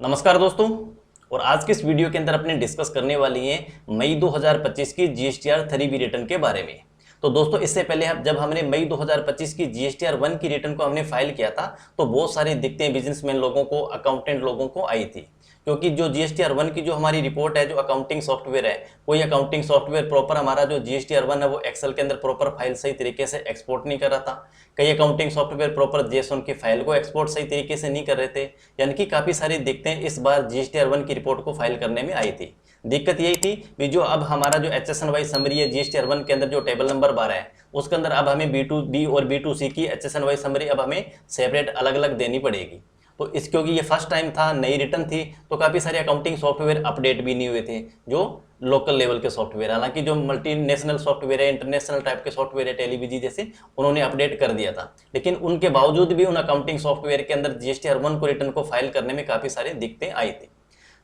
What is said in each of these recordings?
नमस्कार दोस्तों। और आज के इस वीडियो के अंदर अपने डिस्कस करने वाली है मई 2025 की जीएसटीआर 3B रिटर्न के बारे में। तो दोस्तों इससे पहले जब हमने मई 2025 की जीएसटीआर 1 की रिटर्न को हमने फाइल किया था तो बहुत सारी दिक्कतें बिजनेसमैन लोगों को, अकाउंटेंट लोगों को आई थी, क्योंकि जो जीएसटीआर 1 की जो हमारी रिपोर्ट है, जो अकाउंटिंग सॉफ्टवेयर है, कोई अकाउंटिंग सॉफ्टवेयर प्रॉपर हमारा जो जीएसटीआर 1 है वो एक्सेल के अंदर प्रॉपर फाइल सही तरीके से एक्सपोर्ट नहीं कर रहा था। कई अकाउंटिंग सॉफ्टवेयर प्रॉपर जेएसओन की फाइल को एक्सपोर्ट सही तरीके से नहीं कर रहे थे, यानी कि काफ़ी सारी दिक्कतें इस बार जीएसटीआर 1 की रिपोर्ट को फाइल करने में आई थी। दिक्कत यही थी भी जो अब हमारा जो HSN-वाई समरी है जीएसटीआर 1 के अंदर जो टेबल नंबर 12 है उसके अंदर अब हमें B2B और B2C की HSN-वाई समरी अब हमें सेपरेट अलग अलग देनी पड़ेगी। तो इस क्योंकि ये फर्स्ट टाइम था, नई रिटर्न थी, तो काफ़ी सारे अकाउंटिंग सॉफ्टवेयर अपडेट भी नहीं हुए थे जो लोकल लेवल के सॉफ्टवेयर। हालांकि जो मल्टीनेशनल सॉफ्टवेयर है, इंटरनेशनल टाइप के सॉफ्टवेयर है, टेलीविजी जैसे, उन्होंने अपडेट कर दिया था, लेकिन उनके बावजूद भी उन अकाउंटिंग सॉफ्टवेयर के अंदर जीएसटीआर 1 को रिटर्न को फाइल करने में काफ़ी सारी दिक्कतें आई थी।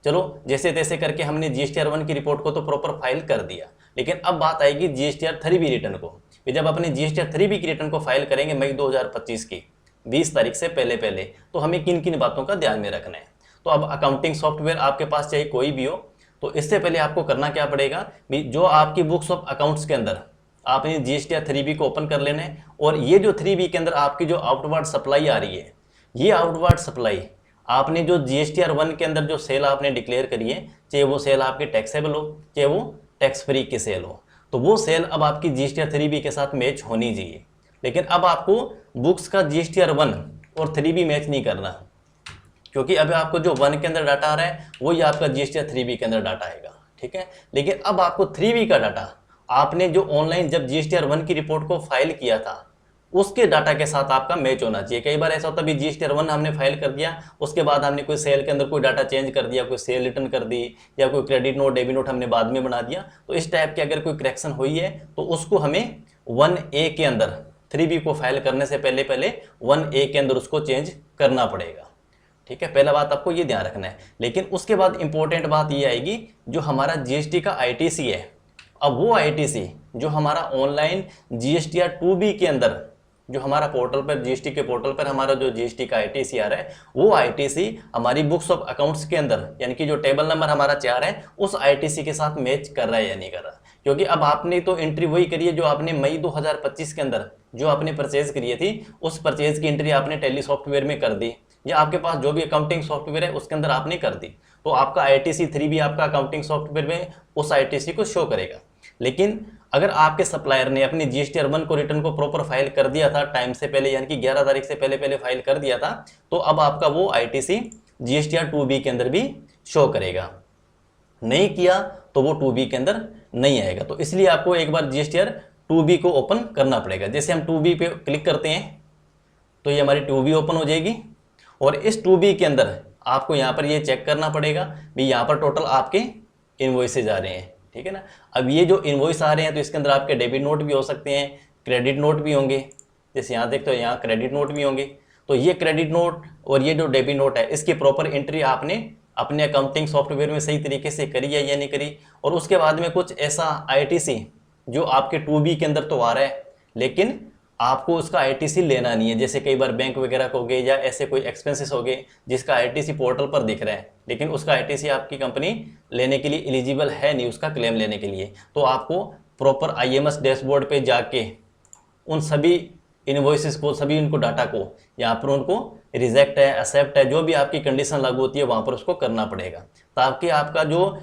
चलो जैसे तैसे करके हमने जीएसटीआर 1 की रिपोर्ट को तो प्रॉपर फाइल कर दिया, लेकिन अब बात आएगी जीएसटीआर 3B रिटर्न को। जब अपने जीएसटीआर 3B की रिटर्न को फाइल करेंगे मई 2025 की 20 तारीख से पहले तो हमें किन किन बातों का ध्यान में रखना है। तो अब अकाउंटिंग सॉफ्टवेयर आपके पास चाहे कोई भी हो, तो इससे पहले आपको करना क्या पड़ेगा भी जो आपकी बुक्स ऑफ अकाउंट्स के अंदर आपने जीएसटीआर 3B को ओपन कर लेना है। और ये जो 3B के अंदर आपकी जो आउटवर्ड सप्लाई आ रही है, ये आउटवर्ड सप्लाई आपने जो जीएसटीआर 1 के अंदर जो सेल आपने डिक्लेयर करी है, चाहे वो सेल आपकी टैक्सेबल हो चाहे वो टैक्स फ्री की सेल हो, तो वो सेल अब आपकी जीएसटीआर 3B के साथ मैच होनी चाहिए। लेकिन अब आपको बुक्स का जीएसटीआर 1 और 3B मैच नहीं करना, क्योंकि अभी आपको जो 1 के अंदर डाटा आ रहा है वही आपका जीएसटीआर 3B के अंदर डाटा आएगा, ठीक है। लेकिन अब आपको 3B का डाटा आपने जो ऑनलाइन जब जीएसटीआर 1 की रिपोर्ट को फाइल किया था उसके डाटा के साथ आपका मैच होना चाहिए। कई बार ऐसा होता है भी जीएसटीआर 1 हमने फाइल कर दिया, उसके बाद हमने कोई सेल के अंदर कोई डाटा चेंज कर दिया, कोई सेल रिटर्न कर दी, या कोई क्रेडिट नोट डेबिट नोट हमने बाद में बना दिया, तो इस टाइप की अगर कोई करेक्शन हुई है तो उसको हमें 1A के अंदर 3B को फाइल करने से पहले 1A के अंदर उसको चेंज करना पड़ेगा, ठीक है। पहला बात आपको ये ध्यान रखना है। लेकिन उसके बाद इंपॉर्टेंट बात ये आएगी जो हमारा जीएसटी का आईटीसी है। अब वो आईटीसी जो हमारा ऑनलाइन जीएसटीआर 2B के अंदर जो हमारा पोर्टल पर जीएसटी के पोर्टल पर हमारा जो जीएसटी का आईटीसी आ रहा है, वो आईटीसी हमारी बुक्स ऑफ अकाउंट्स के अंदर यानी कि जो टेबल नंबर हमारा 4 है उस आईटीसी के साथ मैच कर रहा है या नहीं कर रहा। क्योंकि अब आपने तो एंट्री वही करी है जो आपने मई 2025 के अंदर जो आपने परचेज करी थी, उस परचेज की एंट्री आपने टैली सॉफ्टवेयर में कर दी, या आपके पास जो भी अकाउंटिंग सॉफ्टवेयर है उसके अंदर आपने कर दी, तो आपका आईटीसी 3B आपका अकाउंटिंग सॉफ्टवेयर में उस आईटीसी को शो करेगा। लेकिन अगर आपके सप्लायर ने अपनी जीएसटीआर 1 को रिटर्न को प्रॉपर फाइल कर दिया था टाइम से पहले, यानी कि 11 तारीख से पहले फाइल कर दिया था, तो अब आपका वो आईटीसी जीएसटीआर 2B के अंदर भी शो करेगा। नहीं किया तो वो 2B के अंदर नहीं आएगा। तो इसलिए आपको एक बार जीएसटीआर 2B को ओपन करना पड़ेगा। जैसे हम 2B पे क्लिक करते हैं तो ये हमारी 2B ओपन हो जाएगी, और इस 2B के अंदर आपको यहाँ पर ये चेक करना पड़ेगा भी यहाँ पर टोटल आपके इनवॉइसेज आ रहे हैं, ठीक है ना। अब ये जो इनवॉइस आ रहे हैं तो इसके अंदर आपके डेबिट नोट भी हो सकते हैं, क्रेडिट नोट भी होंगे। जैसे यहाँ देखते हो यहाँ क्रेडिट नोट भी होंगे, तो ये क्रेडिट नोट और ये जो डेबिट नोट है इसकी प्रॉपर एंट्री आपने अपने अकाउंटिंग सॉफ्टवेयर में सही तरीके से करी है या नहीं करी। और उसके बाद में कुछ ऐसा आईटीसी जो आपके 2B के अंदर तो आ रहा है लेकिन आपको उसका आईटीसी लेना नहीं है। जैसे कई बार बैंक वगैरह हो गए या ऐसे कोई एक्सपेंसेस हो गए जिसका आईटीसी पोर्टल पर दिख रहा है, लेकिन उसका आईटीसी आपकी कंपनी लेने के लिए एलिजिबल है नहीं उसका क्लेम लेने के लिए, तो आपको प्रॉपर आईएमएस डैशबोर्ड पे जाके उन सभी इनवॉइसेस को, सभी उनको डाटा को यहाँ पर उनको रिजेक्ट है, एक्सेप्ट है, जो भी आपकी कंडीशन लागू होती है वहाँ पर उसको करना पड़ेगा, ताकि आपका जो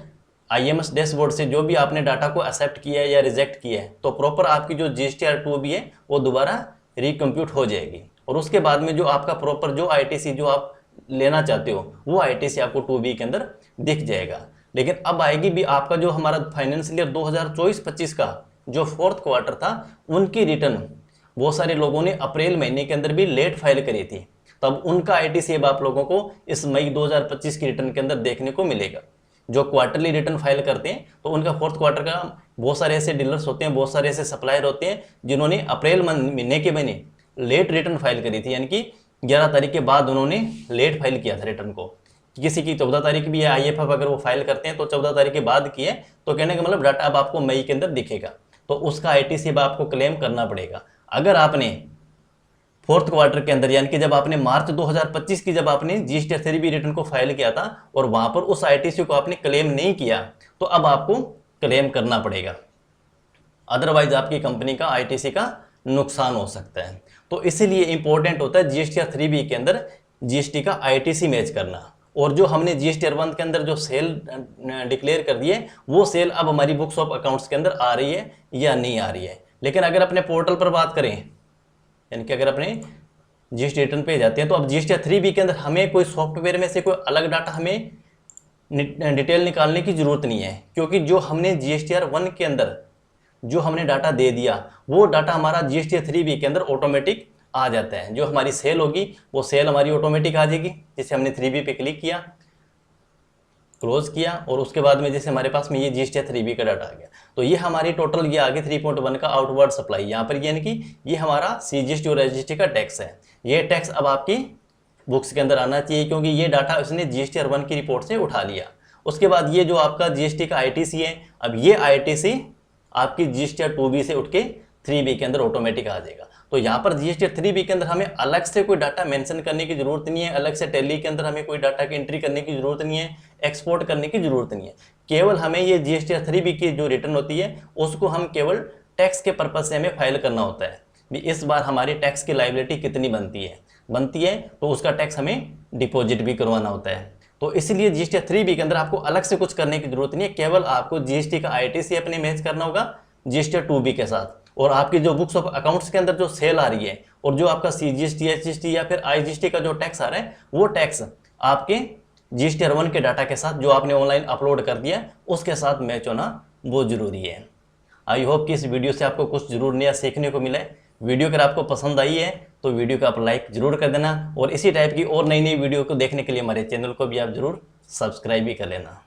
आईएमएस डैशबोर्ड से जो भी आपने डाटा को एक्सेप्ट किया है या रिजेक्ट किया है तो प्रॉपर आपकी जो जीएसटीआर 2B है वो दोबारा रिकम्प्यूट हो जाएगी। और उसके बाद में जो आपका प्रॉपर जो आईटीसी जो आप लेना चाहते हो वो आईटीसी आपको 2B के अंदर दिख जाएगा। लेकिन अब आएगी भी आपका जो हमारा फाइनेंशियल ईयर 2024-25 का जो 4th क्वार्टर था उनकी रिटर्न बहुत सारे लोगों ने अप्रैल महीने के अंदर भी लेट फाइल करी थी, तब उनका आईटीसी अब आप लोगों को इस मई 2025 की रिटर्न के अंदर देखने को मिलेगा। जो क्वार्टरली रिटर्न फाइल करते हैं तो उनका 4th क्वार्टर का बहुत सारे ऐसे डीलर्स होते हैं, बहुत सारे ऐसे सप्लायर होते हैं जिन्होंने अप्रैल महीने के महीने लेट रिटर्न फाइल करी थी, यानी कि 11 तारीख के बाद उन्होंने लेट फाइल किया था रिटर्न को। किसी की 14 तारीख भी है, आईएफएफ अगर वो फाइल करते हैं तो 14 तारीख के बाद की है, तो कहने का मतलब डाटा अब आपको मई के अंदर दिखेगा, तो उसका आईटीसी अब आपको क्लेम करना पड़ेगा। अगर आपने फोर्थ क्वार्टर के अंदर, यानी कि जब आपने मार्च 2025 की जब आपने जीएसटी 3B रिटर्न को फाइल किया था और वहां पर उस आईटीसी को आपने क्लेम नहीं किया, तो अब आपको क्लेम करना पड़ेगा, अदरवाइज आपकी कंपनी का आईटीसी का नुकसान हो सकता है। तो इसीलिए इंपॉर्टेंट होता है जीएसटीआर 3B के अंदर जीएसटी का आईटीसी मैच करना। और जो हमने जीएसटीआर 1 के अंदर जो सेल डिक्लेयर कर दिए, वो सेल अब हमारी बुक्स ऑफ अकाउंट्स के अंदर आ रही है या नहीं आ रही है। लेकिन अगर अपने पोर्टल पर बात करें, यानी कि अगर अपने जीएसटी रिटर्न पे जाते हैं, तो अब जीएसटीआर 3B के अंदर हमें कोई सॉफ्टवेयर में से कोई अलग डाटा हमें डिटेल निकालने की जरूरत नहीं है, क्योंकि जो हमने जीएसटीआर 1 के अंदर जो हमने डाटा दे दिया, वो डाटा हमारा जीएसटीआर 3B के अंदर ऑटोमेटिक आ जाता है। जो हमारी सेल होगी वो सेल हमारी ऑटोमेटिक आ जाएगी, जैसे हमने 3B पे क्लिक किया, क्लोज किया, और उसके बाद में जैसे हमारे पास में ये जीएसटीआर 3B का डाटा आ गया। तो ये हमारी टोटल ये आगे 3.1 का आउटवर्ड सप्लाई, यहाँ पर यानी कि ये हमारा CGST और SGST का टैक्स है। ये टैक्स अब आपकी बुक्स के अंदर आना चाहिए, क्योंकि ये डाटा उसने जीएसटीआर 1 की रिपोर्ट से उठा लिया। उसके बाद ये जो आपका जीएसटी का आईटीसी है, अब ये आईटीसी आपकी जीएसटीआर 2B से उठ के 3B के अंदर ऑटोमेटिक आ जाएगा। तो यहाँ पर जीएसटीआर 3B के अंदर हमें अलग से कोई डाटा मेंशन करने की जरूरत नहीं है, अलग से टैली के अंदर हमें कोई डाटा की एंट्री करने की जरूरत नहीं है, एक्सपोर्ट करने की जरूरत नहीं है। केवल हमें ये जीएसटीआर 3B की जो रिटर्न होती है उसको हम केवल टैक्स के पर्पज से हमें फाइल करना होता है। भी इस बार हमारी टैक्स की लायबिलिटी कितनी बनती है तो उसका टैक्स हमें डिपॉजिट भी करवाना होता है। तो इसलिए जीएसटीआर 3B के अंदर आपको अलग से कुछ करने की जरूरत नहीं है, केवल आपको जीएसटी का आईटीसी अपने मैच करना होगा जीएसटीआर 2B के साथ। और आपकी जो बुक्स ऑफ अकाउंट्स के अंदर जो सेल आ रही है और जो आपका CGST, SGST या फिर IGST का जो टैक्स आ रहा है, वो टैक्स आपके जीएसटीआर 1 के डाटा के साथ जो आपने ऑनलाइन अपलोड कर दिया उसके साथ मैच होना बहुत जरूरी है। आई होप कि इस वीडियो से आपको कुछ जरूर नया सीखने को मिला है। वीडियो अगर आपको पसंद आई है तो वीडियो को आप लाइक जरूर कर देना, और इसी टाइप की और नई वीडियो को देखने के लिए हमारे चैनल को भी आप जरूर सब्सक्राइब भी कर लेना।